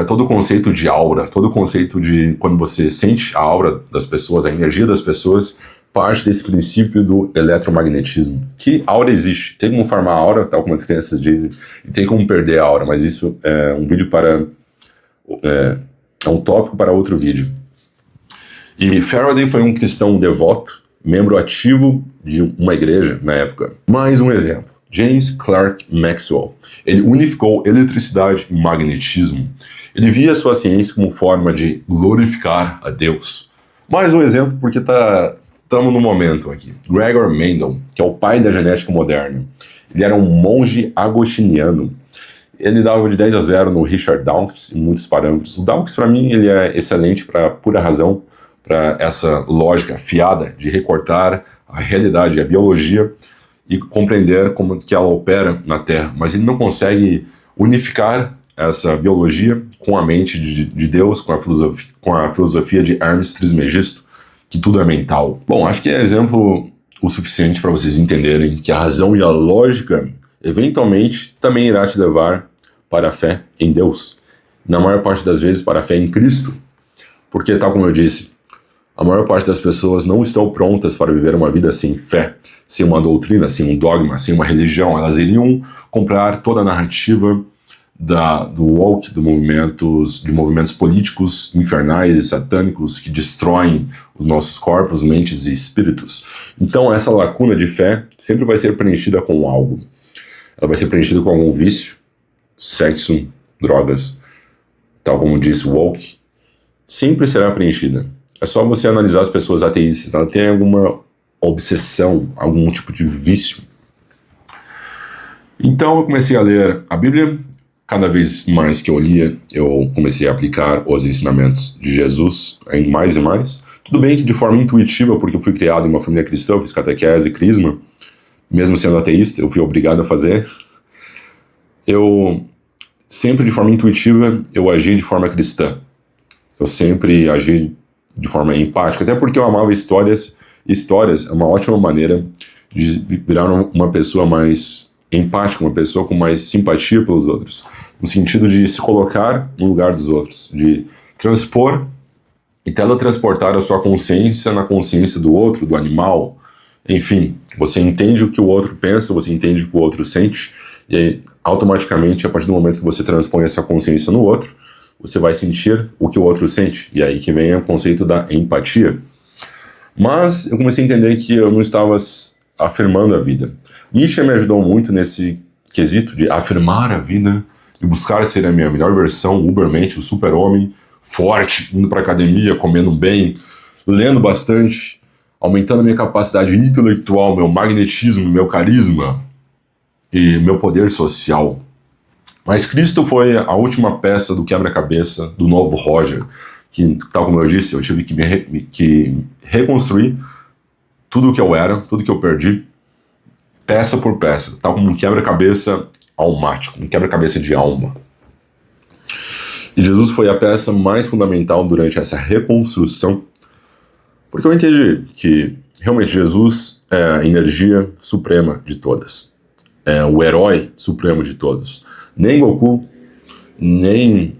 todo o conceito de aura, todo o conceito de quando você sente a aura das pessoas, a energia das pessoas, parte desse princípio do eletromagnetismo. Que aura existe, tem como formar a aura, tal como as crianças dizem, e tem como perder a aura, mas isso é um vídeo para... é um tópico para outro vídeo. E Faraday foi um cristão devoto, membro ativo de uma igreja na época. Mais um exemplo. James Clerk Maxwell. Ele unificou eletricidade e magnetismo. Ele via a sua ciência como forma de glorificar a Deus. Mais um exemplo, porque estamos no momento aqui. Gregor Mendel, que é o pai da genética moderna. Ele era um monge agostiniano. Ele dava de 10 a 0 no Richard Dawkins em muitos parâmetros. O Dawkins, para mim, ele é excelente para pura razão, para essa lógica fiada de recortar a realidade, a biologia, e compreender como que ela opera na Terra. Mas ele não consegue unificar essa biologia com a mente de Deus, com a filosofia de Hermes Trismegisto, que tudo é mental. Bom, acho que é exemplo o suficiente para vocês entenderem que a razão e a lógica eventualmente também irá te levar para a fé em Deus. Na maior parte das vezes para a fé em Cristo. Porque, tal como eu disse, a maior parte das pessoas não estão prontas para viver uma vida sem fé, sem uma doutrina, sem um dogma, sem uma religião. Elas iriam comprar toda a narrativa do woke, de movimentos políticos infernais e satânicos que destroem os nossos corpos, mentes e espíritos. Então essa lacuna de fé sempre vai ser preenchida com algo. Ela vai ser preenchida com algum vício, sexo, drogas, tal como disse woke, sempre será preenchida. É só você analisar as pessoas ateístas, ela tem alguma obsessão, algum tipo de vício. Então eu comecei a ler a Bíblia. Cada vez mais que eu lia, eu comecei a aplicar os ensinamentos de Jesus em mais e mais. Tudo bem que de forma intuitiva, porque eu fui criado em uma família cristã, eu fiz catequese e crisma, mesmo sendo ateísta, eu fui obrigado a fazer. Eu sempre de forma intuitiva, eu agi de forma cristã. Eu sempre agi de forma empática, até porque eu amava histórias. Histórias é uma ótima maneira de virar uma pessoa mais empática, uma pessoa com mais simpatia pelos outros, no sentido de se colocar no lugar dos outros, de transpor e teletransportar a sua consciência na consciência do outro, do animal. Enfim, você entende o que o outro pensa, você entende o que o outro sente, e aí, automaticamente, a partir do momento que você transpõe essa consciência no outro, você vai sentir o que o outro sente, e aí que vem o conceito da empatia. Mas eu comecei a entender que eu não estava afirmando a vida. Nietzsche me ajudou muito nesse quesito de afirmar a vida, de buscar ser a minha melhor versão, ubermente, o super-homem, forte, indo para academia, comendo bem, lendo bastante, aumentando a minha capacidade intelectual, meu magnetismo, meu carisma e meu poder social. Mas Cristo foi a última peça do quebra-cabeça do novo Roger, que, tal como eu disse, eu tive que reconstruir tudo o que eu era, tudo que eu perdi, peça por peça, tal como um quebra-cabeça almático, um quebra-cabeça de alma. E Jesus foi a peça mais fundamental durante essa reconstrução, porque eu entendi que realmente Jesus é a energia suprema de todas, é o herói supremo de todos. Nem Goku, nem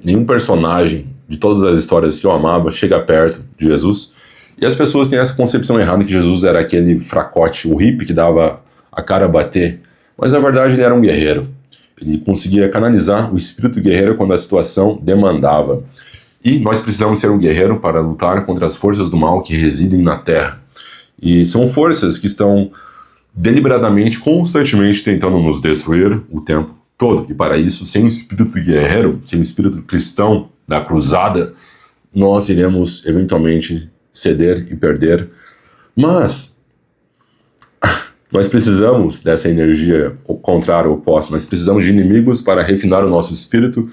nenhum personagem de todas as histórias que eu amava chega perto de Jesus. E as pessoas têm essa concepção errada que Jesus era aquele fracote, o hippie que dava a cara a bater. Mas na verdade ele era um guerreiro. Ele conseguia canalizar o espírito guerreiro quando a situação demandava. E nós precisamos ser um guerreiro para lutar contra as forças do mal que residem na Terra. E são forças que estão deliberadamente, constantemente tentando nos destruir o tempo todo. E para isso, sem o espírito guerreiro, sem o espírito cristão da cruzada, nós iremos eventualmente ceder e perder. Mas nós precisamos dessa energia contrária, oposta. Nós precisamos de inimigos para refinar o nosso espírito,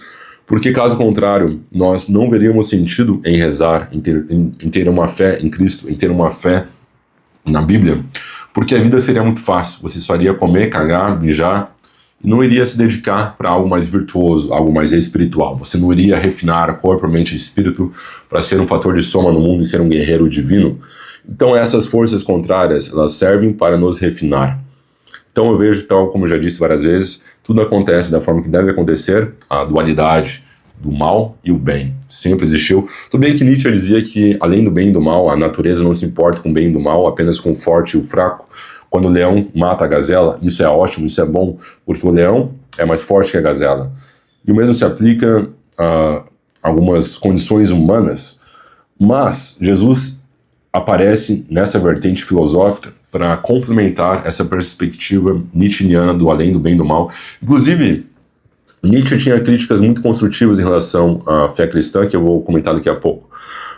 porque caso contrário, nós não veríamos sentido em rezar, em ter uma fé em Cristo, em ter uma fé na Bíblia, porque a vida seria muito fácil. Você só iria comer, cagar, mijar, e não iria se dedicar para algo mais virtuoso, algo mais espiritual. Você não iria refinar corpo, mente e espírito para ser um fator de soma no mundo e ser um guerreiro divino. Então essas forças contrárias, elas servem para nos refinar. Então eu vejo, tal como eu já disse várias vezes, tudo acontece da forma que deve acontecer, a dualidade do mal e o bem. Sempre existiu. Tudo bem que Nietzsche dizia que, além do bem e do mal, a natureza não se importa com o bem e do mal, apenas com o forte e o fraco. Quando o leão mata a gazela, isso é ótimo, isso é bom, porque o leão é mais forte que a gazela. E o mesmo se aplica a algumas condições humanas, mas Jesus aparece nessa vertente filosófica para complementar essa perspectiva nietzschiana do além do bem e do mal. Inclusive, Nietzsche tinha críticas muito construtivas em relação à fé cristã, que eu vou comentar daqui a pouco.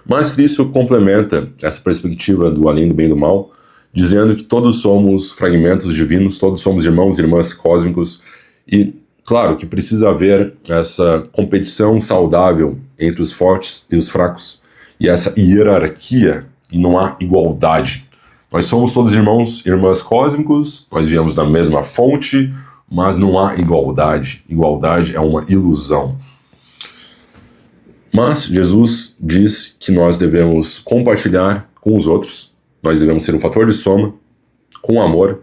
Mas Cristo complementa essa perspectiva do além do bem e do mal, dizendo que todos somos fragmentos divinos, todos somos irmãos e irmãs cósmicos, e claro que precisa haver essa competição saudável entre os fortes e os fracos, e essa hierarquia, e não há igualdade. Nós somos todos irmãos e irmãs cósmicos, nós viemos da mesma fonte, mas não há igualdade. Igualdade é uma ilusão. Mas Jesus diz que nós devemos compartilhar com os outros, nós devemos ser um fator de soma, com amor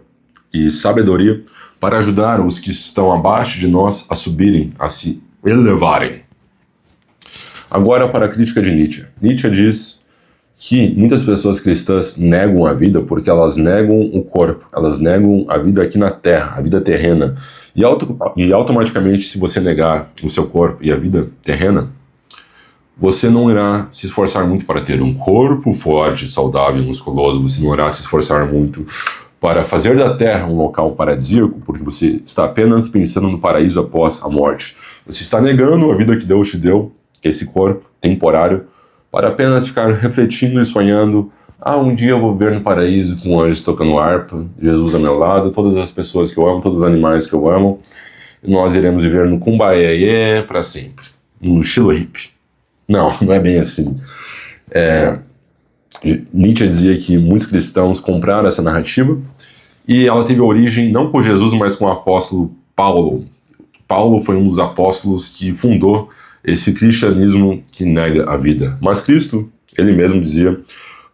e sabedoria, para ajudar os que estão abaixo de nós a subirem, a se elevarem. Agora para a crítica de Nietzsche. Nietzsche diz que muitas pessoas cristãs negam a vida porque elas negam o corpo, elas negam a vida aqui na Terra, a vida terrena. E automaticamente, se você negar o seu corpo e a vida terrena, você não irá se esforçar muito para ter um corpo forte, saudável e musculoso, você não irá se esforçar muito para fazer da Terra um local paradisíaco, porque você está apenas pensando no paraíso após a morte. Você está negando a vida que Deus te deu, esse corpo temporário, para apenas ficar refletindo e sonhando Um dia eu vou viver no paraíso com anjos tocando harpa, Jesus ao meu lado, todas as pessoas que eu amo, todos os animais que eu amo, e nós iremos viver no Kumbaya para sempre, no estilo hippie. Não, não é bem assim. Nietzsche dizia que muitos cristãos compraram essa narrativa, e ela teve origem não com Jesus, mas com o apóstolo Paulo. Paulo foi um dos apóstolos que fundou esse cristianismo que nega a vida. Mas Cristo, ele mesmo dizia,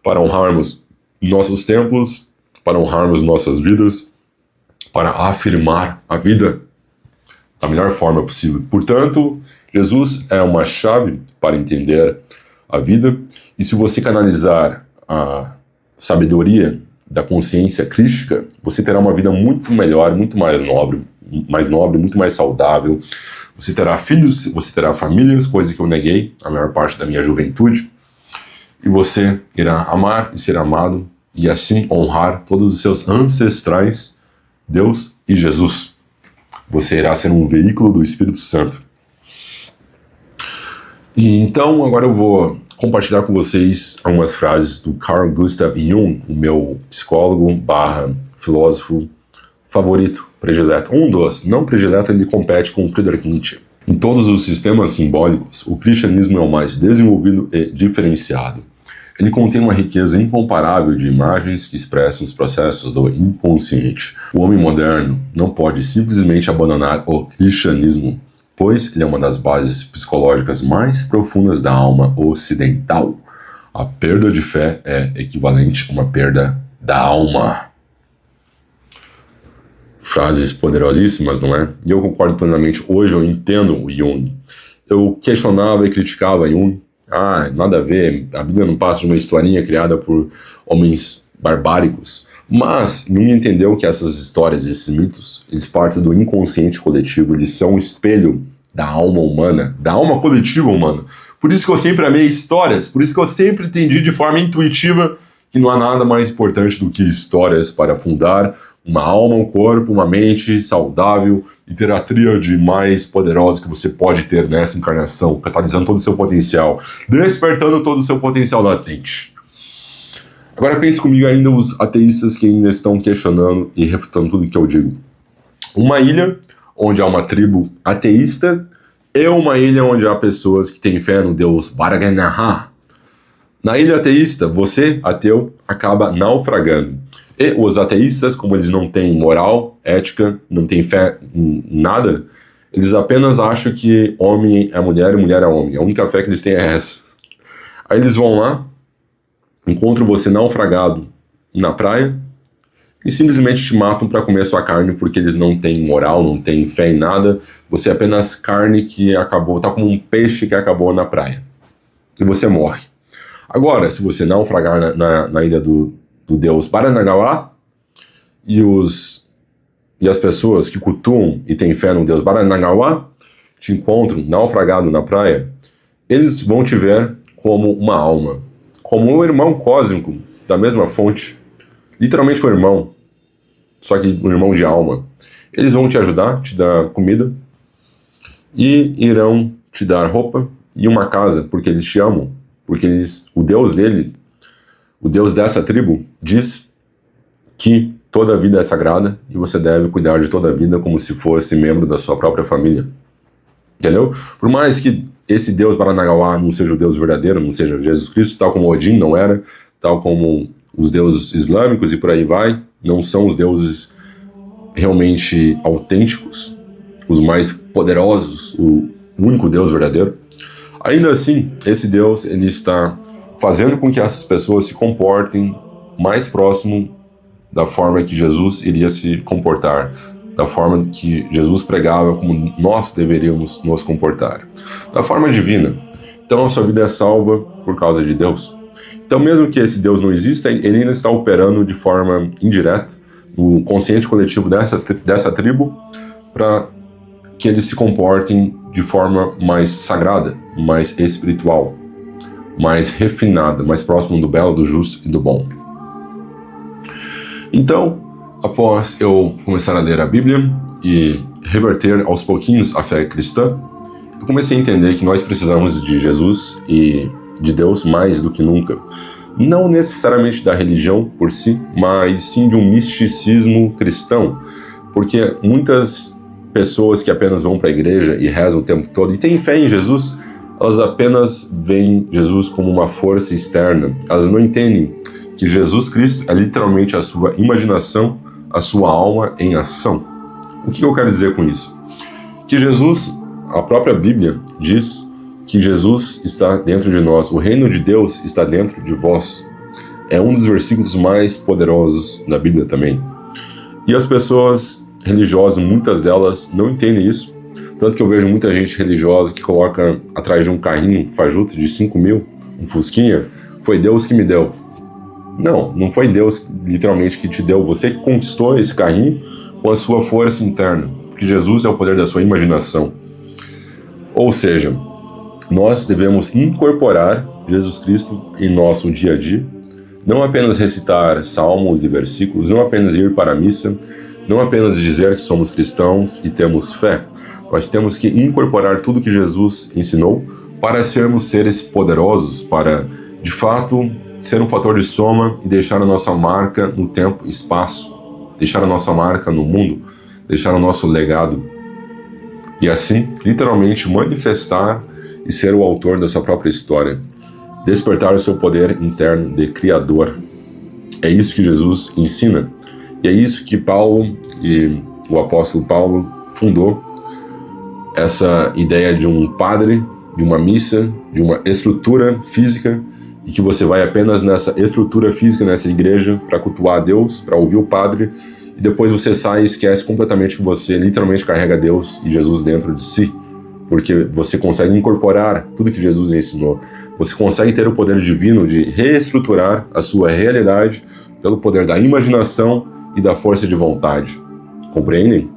para honrarmos nossos templos, para honrarmos nossas vidas, para afirmar a vida da melhor forma possível. Portanto, Jesus é uma chave para entender a vida, e se você canalizar a sabedoria da consciência crística, você terá uma vida muito melhor, muito mais nobre, muito mais saudável. Você terá filhos, você terá famílias, coisa que eu neguei a maior parte da minha juventude, e você irá amar e ser amado, e assim honrar todos os seus ancestrais, Deus e Jesus. Você irá ser um veículo do Espírito Santo. E então, agora eu vou compartilhar com vocês algumas frases do Carl Gustav Jung, o meu psicólogo / filósofo favorito, predileto. Não predileto, ele compete com Friedrich Nietzsche. Em todos os sistemas simbólicos, o cristianismo é o mais desenvolvido e diferenciado. Ele contém uma riqueza incomparável de imagens que expressam os processos do inconsciente. O homem moderno não pode simplesmente abandonar o cristianismo, pois ele é uma das bases psicológicas mais profundas da alma ocidental. A perda de fé é equivalente a uma perda da alma. Frases poderosíssimas, não é? E eu concordo plenamente. Hoje eu entendo o Jung. Eu questionava e criticava Jung. Nada a ver, a Bíblia não passa de uma historinha criada por homens barbáricos. Mas Jung entendeu que essas histórias, esses mitos, eles partem do inconsciente coletivo, eles são um espelho da alma humana, da alma coletiva humana. Por isso que eu sempre amei histórias, por isso que eu sempre entendi de forma intuitiva que não há nada mais importante do que histórias para fundar uma alma, um corpo, uma mente saudável e ter a tríade mais poderosa que você pode ter nessa encarnação, catalisando todo o seu potencial, despertando todo o seu potencial latente. Agora pense comigo ainda os ateístas que ainda estão questionando e refutando tudo que eu digo. Uma ilha onde há uma tribo ateísta e uma ilha onde há pessoas que têm fé no deus Baraganaha. Na ilha ateísta, você, ateu, acaba naufragando. E os ateístas, como eles não têm moral, ética, não têm fé em nada, eles apenas acham que homem é mulher e mulher é homem. A única fé que eles têm é essa. Aí eles vão lá, encontram você naufragado na praia e simplesmente te matam para comer sua carne porque eles não têm moral, não têm fé em nada. Você é apenas carne que acabou, tá como um peixe que acabou na praia. E você morre. Agora, se você naufragar na ilha do deus Baranagawa e as pessoas que cultuam e têm fé no deus Baranagawa te encontram naufragado na praia, eles vão te ver como uma alma, como um irmão cósmico da mesma fonte, literalmente um irmão, só que um irmão de alma. Eles vão te ajudar, te dar comida e irão te dar roupa e uma casa, porque eles te amam, porque o deus dele, o deus dessa tribo, diz que toda a vida é sagrada e você deve cuidar de toda a vida como se fosse membro da sua própria família. Entendeu? Por mais que esse deus Baranagawa não seja o deus verdadeiro, não seja Jesus Cristo, tal como Odin não era, tal como os deuses islâmicos e por aí vai, não são os deuses realmente autênticos, os mais poderosos, o único deus verdadeiro. Ainda assim, esse deus, ele está fazendo com que essas pessoas se comportem mais próximo da forma que Jesus iria se comportar, da forma que Jesus pregava como nós deveríamos nos comportar, da forma divina. Então a sua vida é salva por causa de Deus. Então mesmo que esse Deus não exista, ele ainda está operando de forma indireta no consciente coletivo dessa tribo para que eles se comportem de forma mais sagrada, mais espiritual, mais refinada, mais próximo do belo, do justo e do bom. Então, após eu começar a ler a Bíblia e reverter aos pouquinhos a fé cristã, eu comecei a entender que nós precisamos de Jesus e de Deus mais do que nunca. não necessariamente da religião por si, mas sim de um misticismo cristão, porque muitas pessoas que apenas vão para a igreja e rezam o tempo todo e têm fé em Jesus, elas apenas veem Jesus como uma força externa. Elas não entendem que Jesus Cristo é literalmente a sua imaginação, a sua alma em ação. O que eu quero dizer com isso? Que Jesus, a própria Bíblia diz que Jesus está dentro de nós, o reino de Deus está dentro de vós. É um dos versículos mais poderosos da Bíblia também. E as pessoas religiosas, muitas delas, não entendem isso. Tanto que eu vejo muita gente religiosa que coloca atrás de um carrinho fajuto de 5 mil, um Fusquinha, foi Deus que me deu. Não, não foi Deus literalmente que te deu. Você que conquistou esse carrinho com a sua força interna. Porque Jesus é o poder da sua imaginação. Ou seja, nós devemos incorporar Jesus Cristo em nosso dia a dia. Não apenas recitar salmos e versículos, não apenas ir para a missa, não apenas dizer que somos cristãos e temos fé. Nós temos que incorporar tudo que Jesus ensinou para sermos seres poderosos, para, de fato, ser um fator de soma e deixar a nossa marca no tempo e espaço, deixar a nossa marca no mundo, deixar o nosso legado. E assim, literalmente, manifestar e ser o autor da sua própria história. Despertar o seu poder interno de criador. É isso que Jesus ensina. E é isso que Paulo e o apóstolo Paulo fundou. Essa ideia de um padre, de uma missa, de uma estrutura física, e que você vai apenas nessa estrutura física, nessa igreja, para cultuar a Deus, para ouvir o padre, e depois você sai e esquece completamente que você literalmente carrega Deus e Jesus dentro de si, porque você consegue incorporar tudo que Jesus ensinou. Você consegue ter o poder divino de reestruturar a sua realidade pelo poder da imaginação e da força de vontade. Compreendem?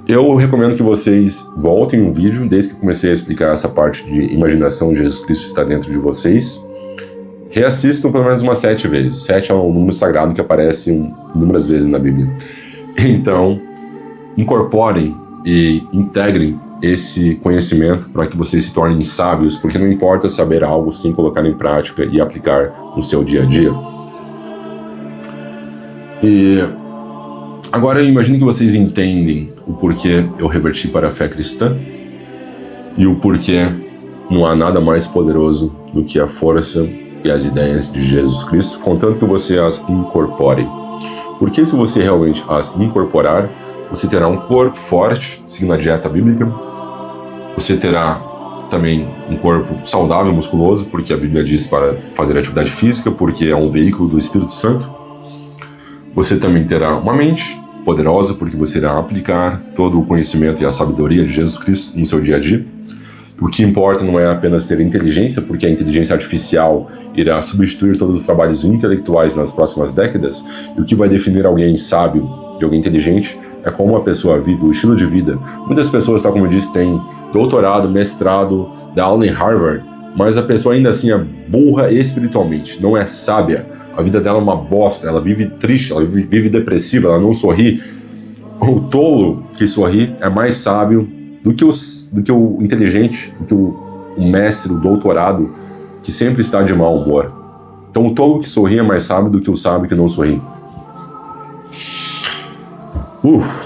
Eu recomendo que vocês voltem um vídeo, desde que comecei a explicar essa parte de imaginação de Jesus Cristo está dentro de vocês. Reassistam pelo menos umas 7 vezes. 7 é um número sagrado que aparece inúmeras vezes na Bíblia. Então, incorporem e integrem esse conhecimento para que vocês se tornem sábios, porque não importa saber algo sem colocar em prática e aplicar no seu dia a dia. E agora eu imagino que vocês entendem o porquê eu reverti para a fé cristã e o porquê não há nada mais poderoso do que a força e as ideias de Jesus Cristo, contanto que você as incorpore. Porque se você realmente as incorporar, você terá um corpo forte, seguindo a dieta bíblica. Você terá também um corpo saudável, musculoso, porque a Bíblia diz para fazer atividade física, porque é um veículo do Espírito Santo. Você também terá uma mente poderosa, porque você irá aplicar todo o conhecimento e a sabedoria de Jesus Cristo no seu dia a dia. O que importa não é apenas ter inteligência, porque a inteligência artificial irá substituir todos os trabalhos intelectuais nas próximas décadas, e o que vai definir alguém sábio e alguém inteligente é como a pessoa vive, o estilo de vida. Muitas pessoas, tal como eu disse, têm doutorado, mestrado, dá aula em Harvard, mas a pessoa ainda assim é burra espiritualmente, não é sábia. A vida dela é uma bosta, ela vive triste, ela vive depressiva, ela não sorri. O tolo que sorri é mais sábio do que o inteligente, do que o mestre, o doutorado, que sempre está de mau humor. Então o tolo que sorri é mais sábio do que o sábio que não sorri.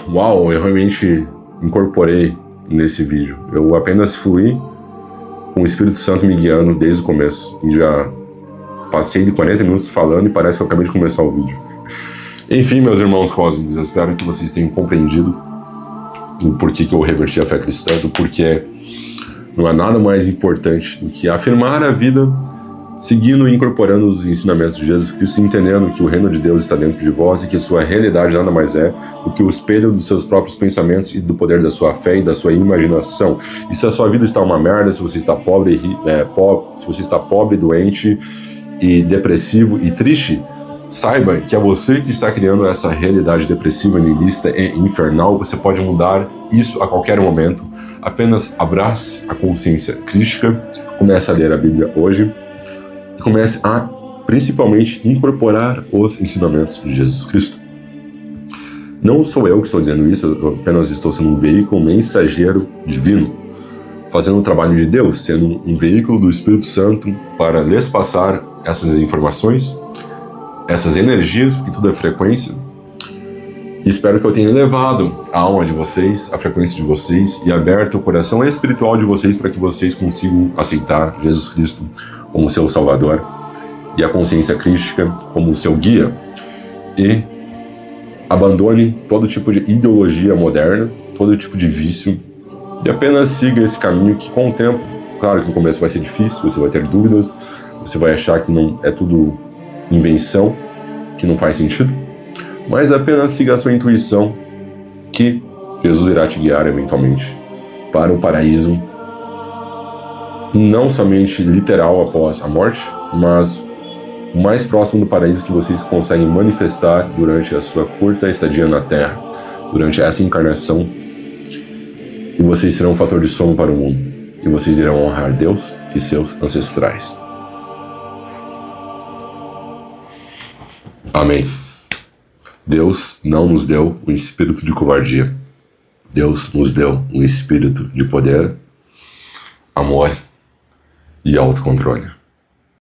Uau, eu realmente incorporei nesse vídeo. Eu apenas fui com o Espírito Santo me guiando desde o começo. E já passei de 40 minutos falando e parece que eu acabei de começar o vídeo. Enfim, meus irmãos cósmicos, eu espero que vocês tenham compreendido o porquê que eu reverti a fé cristã, do porquê não há nada mais importante do que afirmar a vida seguindo e incorporando os ensinamentos de Jesus Cristo, entendendo que o reino de Deus está dentro de vós e que sua realidade nada mais é do que o espelho dos seus próprios pensamentos e do poder da sua fé e da sua imaginação. E se a sua vida está uma merda, se você está pobre, se você está pobre, doente e depressivo e triste, saiba que é você que está criando essa realidade depressiva, niilista e infernal. Você pode mudar isso a qualquer momento. Apenas abrace a consciência crítica, comece a ler a Bíblia hoje e comece a, principalmente, incorporar os ensinamentos de Jesus Cristo. Não sou eu que estou dizendo isso, eu apenas estou sendo um veículo, um mensageiro divino. fazendo o trabalho de Deus, sendo um veículo do Espírito Santo para lhes passar essas informações, essas energias, porque tudo é frequência. E espero que eu tenha elevado a alma de vocês, a frequência de vocês e aberto o coração espiritual de vocês para que vocês consigam aceitar Jesus Cristo como seu Salvador e a consciência crística como seu guia. E abandone todo tipo de ideologia moderna, todo tipo de vício, e apenas siga esse caminho que, com o tempo, claro que no começo vai ser difícil, você vai ter dúvidas, você vai achar que não é tudo invenção, que não faz sentido, mas apenas siga a sua intuição, que Jesus irá te guiar eventualmente para o paraíso, não somente literal após a morte, mas o mais próximo do paraíso que vocês conseguem manifestar durante a sua curta estadia na Terra, durante essa encarnação, e vocês serão um fator de soma para o mundo, e vocês irão honrar Deus e seus ancestrais. Amém. Deus não nos deu um espírito de covardia. Deus nos deu um espírito de poder, amor e autocontrole.